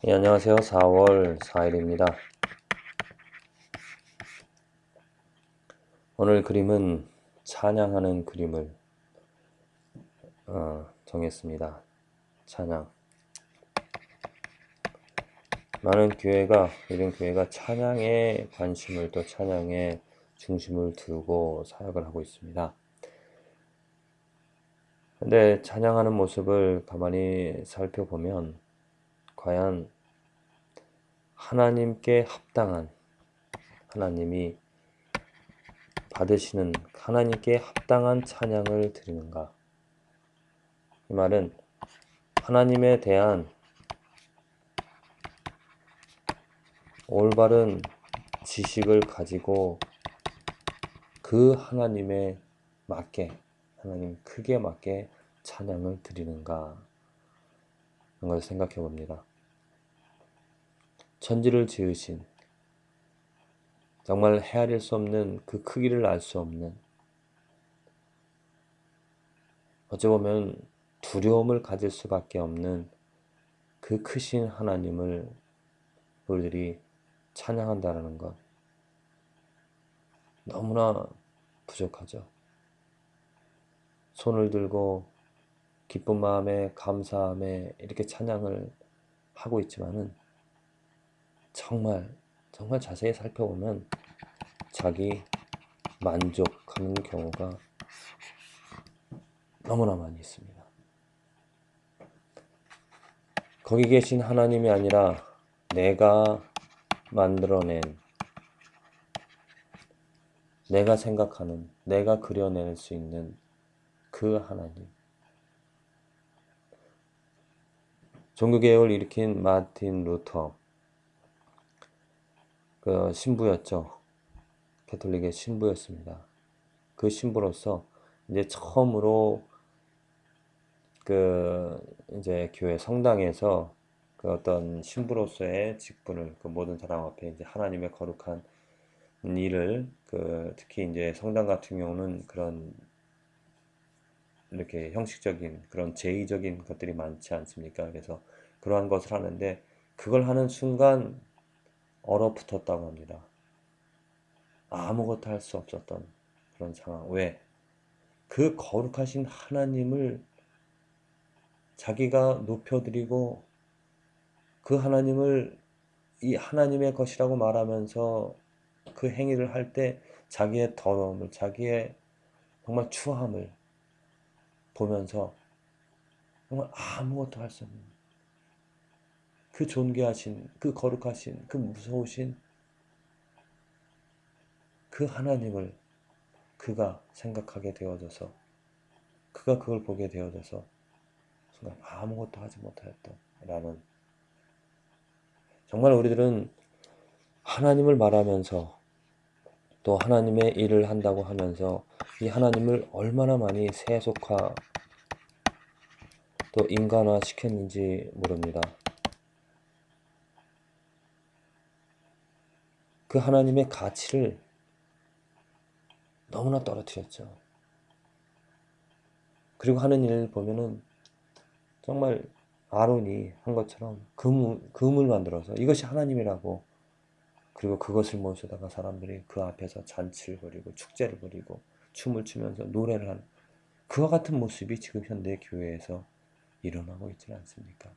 안녕하세요. 4월 4일입니다. 오늘 그림은 찬양하는 그림을 정했습니다. 찬양. 많은 교회가, 이런 교회가 찬양에 관심을 또 찬양에 중심을 두고 사역을 하고 있습니다. 근데 찬양하는 모습을 가만히 살펴보면 과연 하나님께 합당한, 하나님이 받으시는 하나님께 합당한 찬양을 드리는가? 이 말은 하나님에 대한 올바른 지식을 가지고 그 하나님에 맞게, 하나님 크기에 맞게 찬양을 드리는가 하는 것을 생각해 봅니다. 천지를 지으신, 정말 헤아릴 수 없는 그 크기를 알 수 없는, 어찌 보면 두려움을 가질 수밖에 없는 그 크신 하나님을 우리들이 찬양한다는 것, 너무나 부족하죠. 손을 들고 기쁜 마음에 감사함에 이렇게 찬양을 하고 있지만은 정말 자세히 살펴보면 자기 만족하는 경우가 너무나 많이 있습니다. 거기 계신 하나님이 아니라 내가 만들어낸, 내가 생각하는, 내가 그려낼 수 있는 그 하나님. 종교개혁을 일으킨 마틴 루터, 그 신부였죠. 가톨릭의 신부였습니다. 그 신부로서 이제 처음으로 이제 교회 성당에서 그 어떤 신부로서의 직분을, 그 모든 사람 앞에 이제 하나님의 거룩한 일을, 특히 이제 성당 같은 경우는 그런 이렇게 형식적인 그런 제의적인 것들이 많지 않습니까? 그래서 그러한 것을 하는데 그걸 하는 순간 얼어붙었다고 합니다. 아무것도 할 수 없었던 그런 상황. 왜? 그 거룩하신 하나님을 자기가 높여드리고 그 하나님을 이 하나님의 것이라고 말하면서 그 행위를 할 때 자기의 더러움을, 자기의 정말 추함을 보면서 정말 아무것도 할 수 없는 그 존귀하신, 그 거룩하신, 그 무서우신 그 하나님을 그가 생각하게 되어져서, 그가 그걸 보게 되어져서 순간 아무것도 하지 못하였다라는, 정말 우리들은 하나님을 말하면서 또 하나님의 일을 한다고 하면서 이 하나님을 얼마나 많이 세속화 또 인간화 시켰는지 모릅니다. 그 하나님의 가치를 너무나 떨어뜨렸죠. 그리고 하는 일을 보면은 정말 아론이 한 것처럼 금을 만들어서 이것이 하나님이라고, 그리고 그것을 모셔다가 사람들이 그 앞에서 잔치를 벌이고 축제를 벌이고 춤을 추면서 노래를 하는, 그와 같은 모습이 지금 현대 교회에서 일어나고 있지는 않습니까?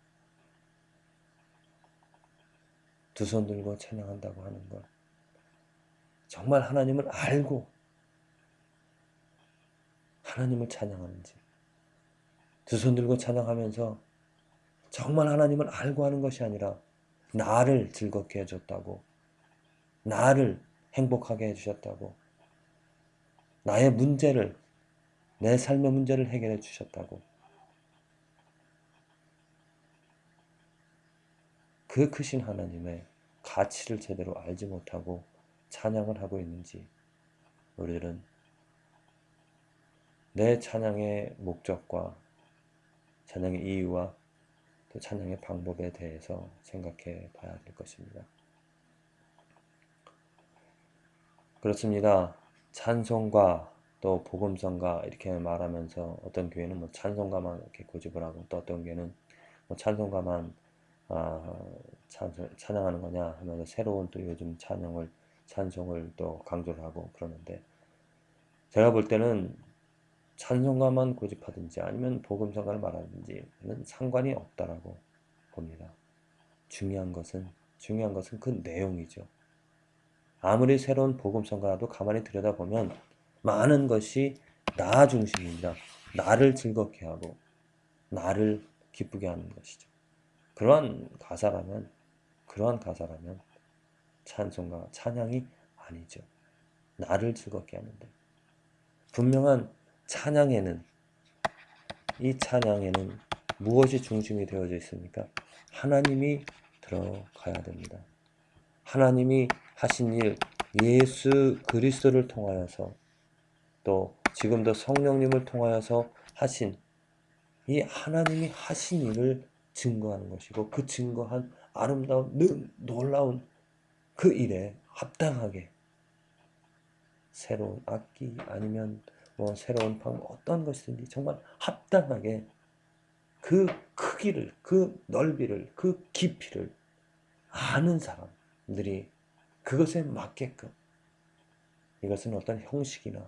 두 손 들고 찬양한다고 하는 것, 정말 하나님을 알고 하나님을 찬양하는지, 두 손 들고 찬양하면서 정말 하나님을 알고 하는 것이 아니라 나를 즐겁게 해줬다고, 나를 행복하게 해주셨다고, 나의 문제를, 내 삶의 문제를 해결해 주셨다고, 그 크신 하나님의 가치를 제대로 알지 못하고 찬양을 하고 있는지, 우리들은 내 찬양의 목적과 찬양의 이유와 또 찬양의 방법에 대해서 생각해 봐야 될 것입니다. 그렇습니다. 찬송가 또 복음성가 이렇게 말하면서 어떤 교회는 뭐 찬송가만 이렇게 고집을 하고, 또 어떤 교회는 뭐 찬송가만 찬양하는 거냐 하면서 새로운 또 요즘 찬송을 또 강조를 하고 그러는데, 제가 볼 때는 찬송가만 고집하든지 아니면 복음성가를 말하든지는 상관이 없다라고 봅니다. 중요한 것은 그 내용이죠. 아무리 새로운 복음성가라도 가만히 들여다보면 많은 것이 나 중심입니다. 나를 즐겁게 하고 나를 기쁘게 하는 것이죠. 그러한 가사라면 찬양이 아니죠. 나를 즐겁게 하는데, 분명한 이 찬양에는 무엇이 중심이 되어져 있습니까? 하나님이 들어가야 됩니다. 하나님이 하신 일, 예수 그리스도를 통하여서, 또 지금도 성령님을 통하여서 하신 이 하나님이 하신 일을 증거하는 것이고, 그 증거한 아름다운 놀라운 그 일에 합당하게 새로운 악기 아니면 뭐 새로운 방법, 어떤 것이든지 정말 합당하게 그 크기를, 그 넓이를, 그 깊이를 아는 사람들이 그것에 맞게끔, 이것은 어떤 형식이나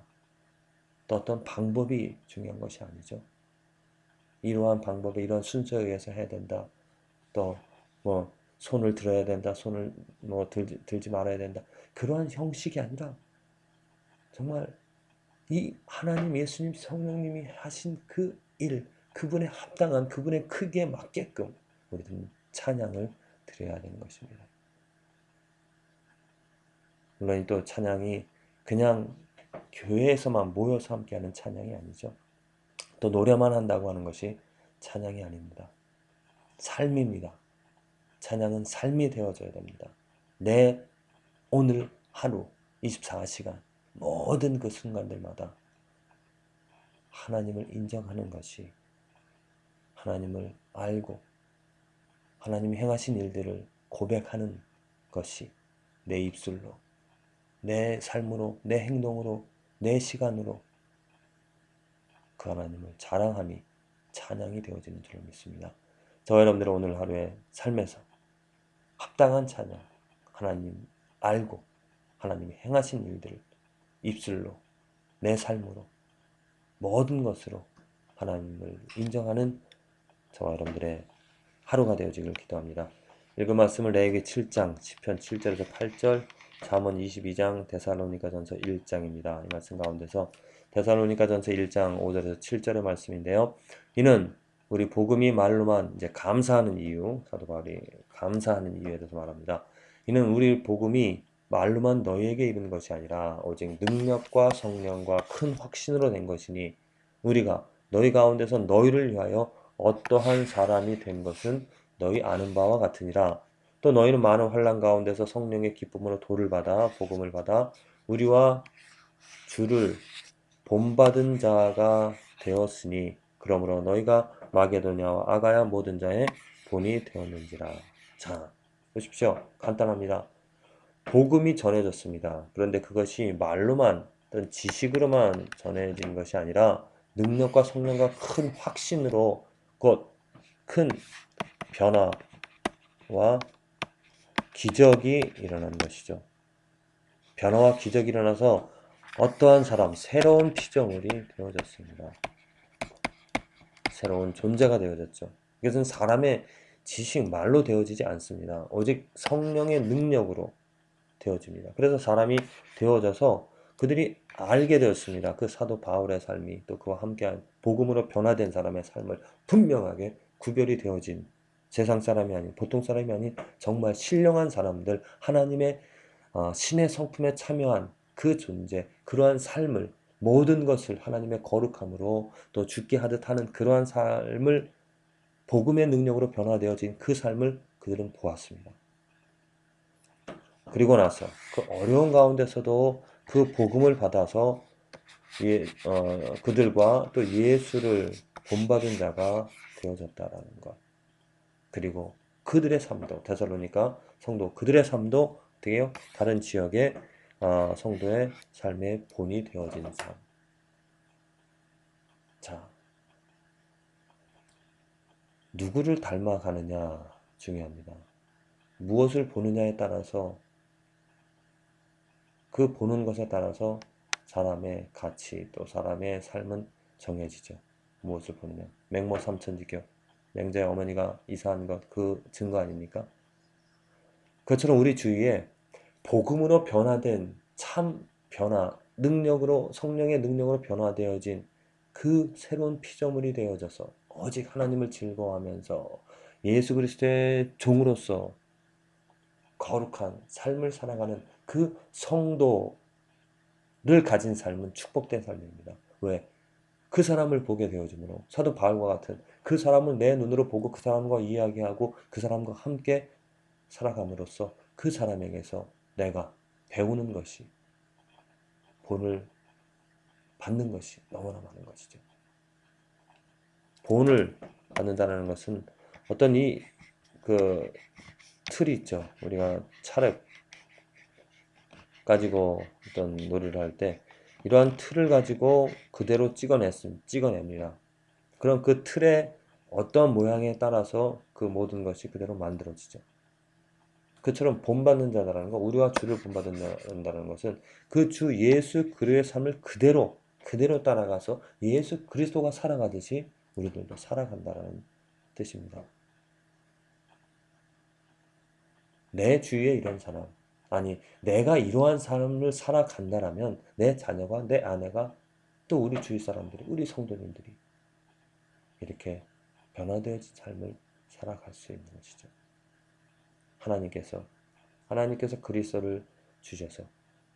또 어떤 방법이 중요한 것이 아니죠. 이러한 방법에 이런 순서에 의해서 해야 된다. 또 뭐 손을 들어야 된다. 손을 뭐 들지 말아야 된다. 그러한 형식이 아니라 정말 이 하나님, 예수님, 성령님이 하신 그 일, 그분의 합당한, 그분의 크기에 맞게끔 우리들은 찬양을 드려야 되는 것입니다. 물론 또 찬양이 그냥 교회에서만 모여서 함께하는 찬양이 아니죠. 또 노래만 한다고 하는 것이 찬양이 아닙니다. 삶입니다. 찬양은 삶이 되어져야 됩니다. 내 오늘 하루 24시간 모든 그 순간들마다 하나님을 인정하는 것이, 하나님을 알고 하나님이 행하신 일들을 고백하는 것이 내 입술로, 내 삶으로, 내 행동으로, 내 시간으로 그 하나님을 자랑함이 찬양이 되어지는 줄을 믿습니다. 저와 여러분들의 오늘 하루의 삶에서 합당한 찬양, 하나님 알고 하나님이 행하신 일들을 입술로, 내 삶으로, 모든 것으로 하나님을 인정하는 저와 여러분들의 하루가 되어지길 기도합니다. 읽은 말씀을 레위기 7장, 시편 7절에서 8절, 잠언 22장, 데살로니가전서 1장입니다. 이 말씀 가운데서 데살로니가전서 1장 5절에서 7절의 말씀인데요. 이는 우리 복음이 말로만 이제 감사하는 이유, 사도 바울이 감사하는 이유에 대해서 말합니다. 이는 우리 복음이 말로만 너희에게 이른 것이 아니라 오직 능력과 성령과 큰 확신으로 된 것이니, 우리가 너희 가운데서 너희를 위하여 어떠한 사람이 된 것은 너희 아는 바와 같으니라. 또 너희는 많은 환난 가운데서 성령의 기쁨으로 도를 받아 복음을 받아 우리와 주를 본받은 자가 되었으니, 그러므로 너희가 마게도냐와 아가야 모든 자의 본이 되었는지라. 자, 보십시오. 간단합니다. 복음이 전해졌습니다. 그런데 그것이 말로만 어떤 지식으로만 전해진 것이 아니라 능력과 성령과 큰 확신으로, 곧 큰 변화와 기적이 일어난 것이죠. 변화와 기적이 일어나서 어떠한 사람, 새로운 피조물이 되어졌습니다. 새로운 존재가 되어졌죠. 이것은 사람의 지식, 말로 되어지지 않습니다. 오직 성령의 능력으로 되어집니다. 그래서 사람이 되어져서 그들이 알게 되었습니다. 그 사도 바울의 삶이, 또 그와 함께한 복음으로 변화된 사람의 삶을 분명하게 구별이 되어진, 세상 사람이 아닌, 보통 사람이 아닌 정말 신령한 사람들, 하나님의 신의 성품에 참여한 그 존재, 그러한 삶을, 모든 것을 하나님의 거룩함으로 또 죽게 하듯 하는 그러한 삶을, 복음의 능력으로 변화되어진 그 삶을 그들은 보았습니다. 그리고 나서 그 어려운 가운데서도 그 복음을 받아서 그들과 또 예수를 본받은 자가 되어졌다라는 것. 그리고 그들의 삶도, 데살로니가 성도 그들의 삶도 어떻게요? 다른 지역의 성도의 삶의 본이 되어진 삶. 자, 누구를 닮아가느냐? 중요합니다. 무엇을 보느냐에 따라서 그 보는 것에 따라서 사람의 가치 또 사람의 삶은 정해지죠. 무엇을 보느냐. 맹모 삼천지교 맹자의 어머니가 이사한 것 그 증거 아닙니까? 그것처럼 우리 주위에 복음으로 변화된 참 변화, 능력으로 성령의 능력으로 변화되어진 그 새로운 피조물이 되어져서 오직 하나님을 즐거워하면서 예수 그리스도의 종으로서 거룩한 삶을 살아가는 그 성도를 가진 삶은 축복된 삶입니다. 왜? 그 사람을 보게 되어지므로 사도 바울과 같은 그 사람을 내 눈으로 보고 그 사람과 이야기하고 그 사람과 함께 살아감으로써 그 사람에게서 내가 배우는 것이 본을 받는 것이 너무나 많은 것이죠. 본을 받는다는 것은 어떤 그 틀이 있죠. 우리가 차를 가지고 어떤 놀이를 할 때 이러한 틀을 가지고 그대로 찍어냅니다. 그럼 그 틀의 어떤 모양에 따라서 그 모든 것이 그대로 만들어지죠. 그처럼 본받는 자라는 거, 우리와 주를 본받는다는 것은 그 주 예수 그리스도의 삶을 그대로 따라가서 예수 그리스도가 살아가듯이 우리들도 살아간다는 뜻입니다. 내 주위에 이런 사람, 아니 내가 이러한 삶을 살아간다라면 내 자녀가 내 아내가 또 우리 주위 사람들이 우리 성도님들이 이렇게 변화되어진 삶을 살아갈 수 있는 것이죠. 하나님께서 그리스도를 주셔서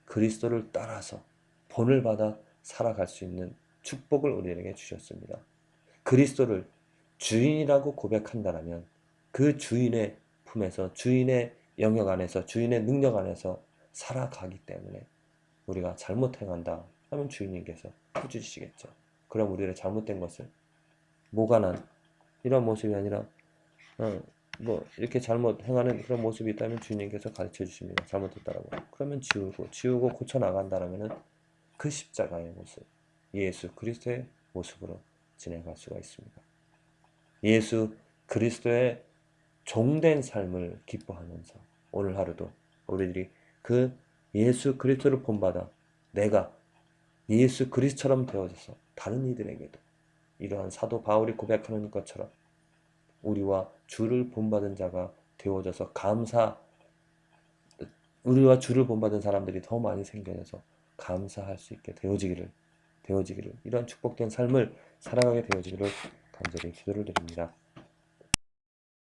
그리스도를 따라서 본을 받아 살아갈 수 있는 축복을 우리에게 주셨습니다. 그리스도를 주인이라고 고백한다면 그 주인의 품에서 주인의 영역 안에서 주인의 능력 안에서 살아가기 때문에 우리가 잘못 행한다 하면 주인님께서 해주시겠죠. 그럼 우리의 잘못된 것을 모가난 이런 모습이 아니라 뭐 이렇게 잘못 행하는 그런 모습이 있다면 주님께서 가르쳐 주십니다. 잘못했다라고. 그러면 지우고 고쳐 나간다라면은 그 십자가의 모습, 예수 그리스도의 모습으로 진행할 수가 있습니다. 예수 그리스도의 종된 삶을 기뻐하면서 오늘 하루도 우리들이 그 예수 그리스도를 본받아 내가 예수 그리스도처럼 되어져서 다른 이들에게도 이러한 사도 바울이 고백하는 것처럼 우리와 주를 본받은 자가 되어져서 우리와 주를 본받은 사람들이 더 많이 생겨서 감사할 수 있게 되어지기를 이런 축복된 삶을 살아가게 되어지기를 간절히 기도를 드립니다.